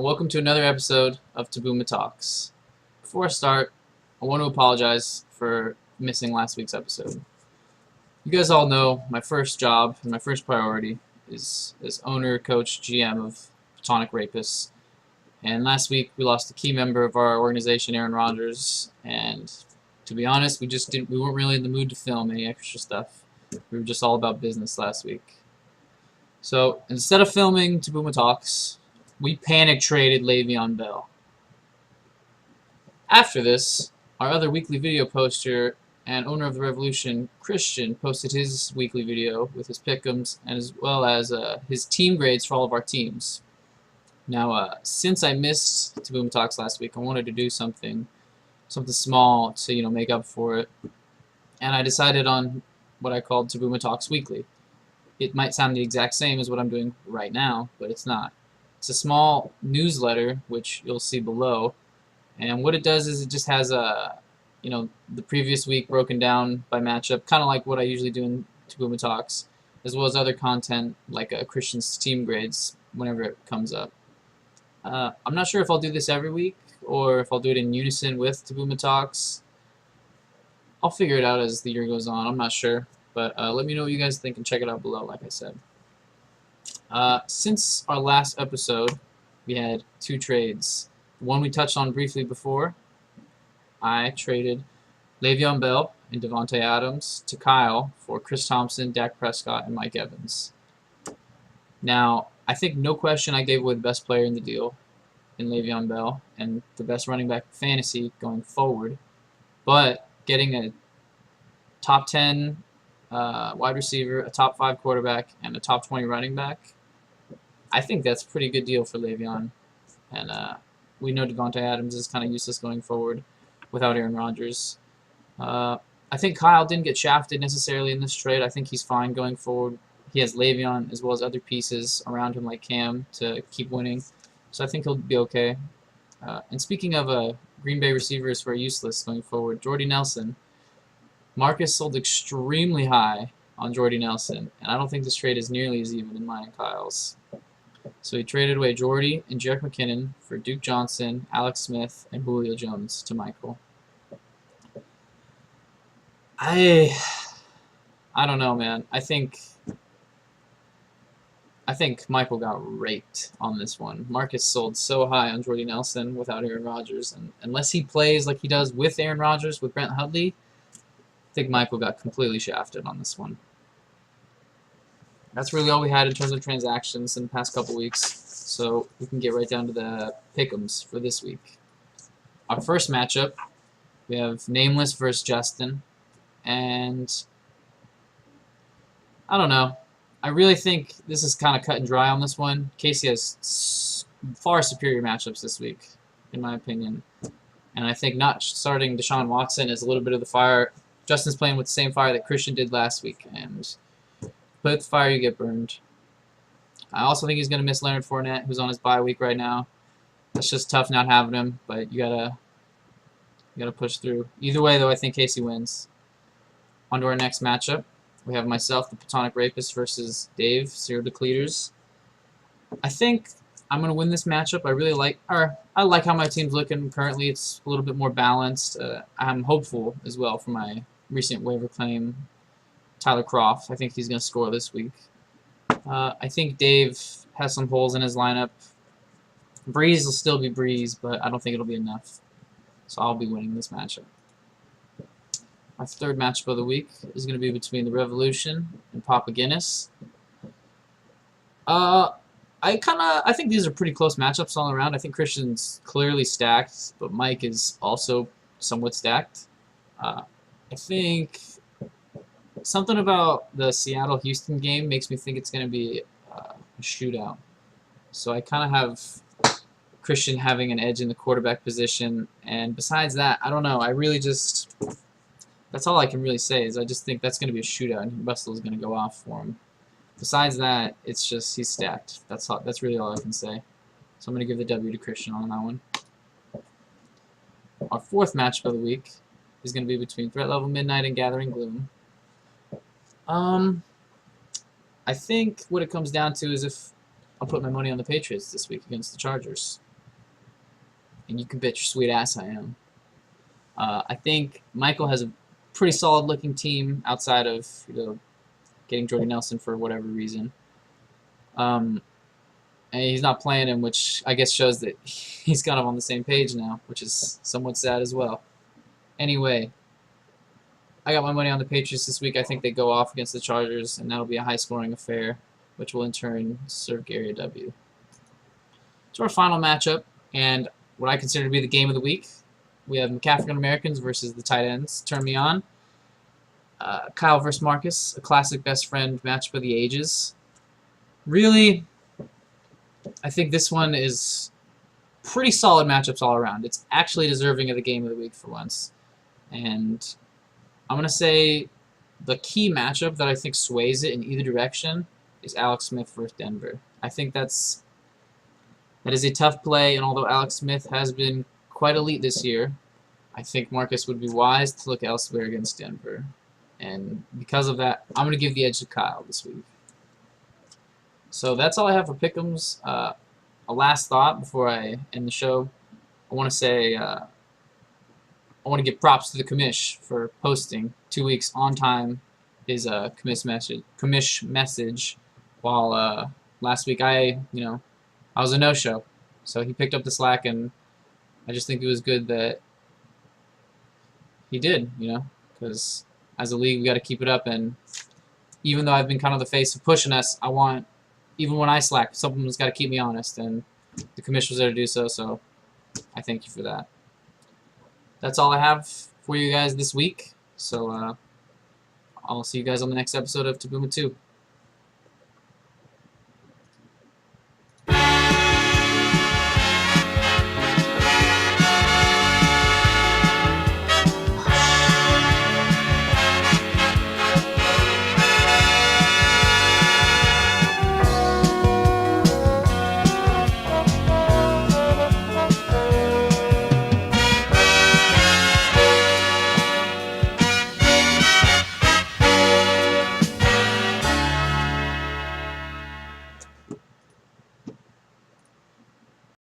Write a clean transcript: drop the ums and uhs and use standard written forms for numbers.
and welcome to another episode of Tabooma Talks. Before I start, I want to apologize for missing last week's episode. You guys all know my first job and my first priority is as owner, coach, GM of Platonic Rapists. And last week we lost a key member of our organization, Aaron Rodgers, and to be honest, we weren't really in the mood to film any extra stuff. We were just all about business last week. So instead of filming Tabooma Talks, we panic traded Le'Veon Bell. After this, our other weekly video poster and owner of the Revolution, Christian, posted his weekly video with his pick'ems and as well as his team grades for all of our teams. Now, since I missed Tabooma Talks last week, I wanted to do something small to make up for it, and I decided on what I called Tabooma Talks Weekly. It might sound the exact same as what I'm doing right now, but it's not. It's a small newsletter, which you'll see below, and what it does is it just has the previous week broken down by matchup, kind of like what I usually do in Tabooma Talks, as well as other content like Christian's team grades whenever it comes up. I'm not sure if I'll do this every week or if I'll do it in unison with Tabooma Talks. I'll figure it out as the year goes on. I'm not sure, but let me know what you guys think and check it out below, like I said. Since our last episode, we had two trades. The one we touched on briefly before, I traded Le'Veon Bell and Devontae Adams to Kyle for Chris Thompson, Dak Prescott, and Mike Evans. Now, I think no question I gave away the best player in the deal in Le'Veon Bell and the best running back fantasy going forward, but getting a top 10 wide receiver, a top 5 quarterback, and a top 20 running back, I think that's a pretty good deal for Le'Veon. And we know Devontae Adams is kind of useless going forward without Aaron Rodgers. I think Kyle didn't get shafted necessarily in this trade. I think he's fine going forward. He has Le'Veon as well as other pieces around him like Cam to keep winning. So I think he'll be okay. And speaking of Green Bay receivers who are useless going forward, Jordy Nelson. Marcus sold extremely high on Jordy Nelson, and I don't think this trade is nearly as even in mine and Kyle's. So he traded away Jordy and Jerick McKinnon for Duke Johnson, Alex Smith, and Julio Jones to Michael. I don't know, man. I think Michael got raped on this one. Marcus sold so high on Jordy Nelson without Aaron Rodgers, and unless he plays like he does with Aaron Rodgers with Brent Hundley, I think Michael got completely shafted on this one. That's really all we had in terms of transactions in the past couple weeks, so we can get right down to the pick'ems for this week. Our first matchup, we have Nameless versus Justin, and I don't know. I really think this is kind of cut and dry on this one. Casey has far superior matchups this week, in my opinion, and I think not starting Deshaun Watson is a little bit of the fire. Justin's playing with the same fire that Christian did last week, and play with the fire, you get burned. I also think he's going to miss Leonard Fournette, who's on his bye week right now. That's just tough not having him, but you gotta push through. Either way, though, I think Casey wins. On to our next matchup. We have myself, the Platonic Rapist, versus Dave, Zero Decleters. I think I'm going to win this matchup. I like how my team's looking currently. It's a little bit more balanced. I'm hopeful as well for my recent waiver claim, Tyler Croft. I think he's going to score this week. I think Dave has some holes in his lineup. Breeze will still be Breeze, but I don't think it'll be enough. So I'll be winning this matchup. Our third matchup of the week is going to be between the Revolution and Papa Guinness. I think these are pretty close matchups all around. I think Christian's clearly stacked, but Mike is also somewhat stacked. I think something about the Seattle-Houston game makes me think it's going to be a shootout. So I kind of have Christian having an edge in the quarterback position, and besides that, I don't know. That's all I can really say is I just think that's going to be a shootout, and Russell's going to go off for him. Besides that, it's just he's stacked. That's really all I can say. So I'm going to give the W to Christian on that one. Our fourth matchup of the week is going to be between Threat Level Midnight and Gathering Gloom. I think what it comes down to is if I'll put my money on the Patriots this week against the Chargers. and you can bet your sweet ass I am. I think Michael has a pretty solid looking team outside of getting Jordy Nelson for whatever reason. And he's not playing him, which I guess shows that he's kind of on the same page now, which is somewhat sad as well. Anyway, I got my money on the Patriots this week. I think they go off against the Chargers, and that'll be a high-scoring affair, which will in turn serve Gary a W. So our final matchup, and what I consider to be the game of the week, we have McAfrican Americans versus the tight ends. Turn me on. Kyle versus Marcus, a classic best friend match for the ages. Really, I think this one is pretty solid matchups all around. It's actually deserving of the game of the week for once. And I'm going to say the key matchup that I think sways it in either direction is Alex Smith versus Denver. I think that is a tough play, and although Alex Smith has been quite elite this year, I think Marcus would be wise to look elsewhere against Denver. And because of that, I'm going to give the edge to Kyle this week. So that's all I have for Pick'ems. A last thought before I end the show. I want to say I want to give props to the commish for posting 2 weeks on time his commish message, while last week I was a no-show. So he picked up the slack, and I just think it was good that he did, because as a league we got to keep it up, and even though I've been kind of the face of pushing us, I want, even when I slack, someone's got to keep me honest, and the commish was there to do so, so I thank you for that. That's all I have for you guys this week, so I'll see you guys on the next episode of Tabooma 2.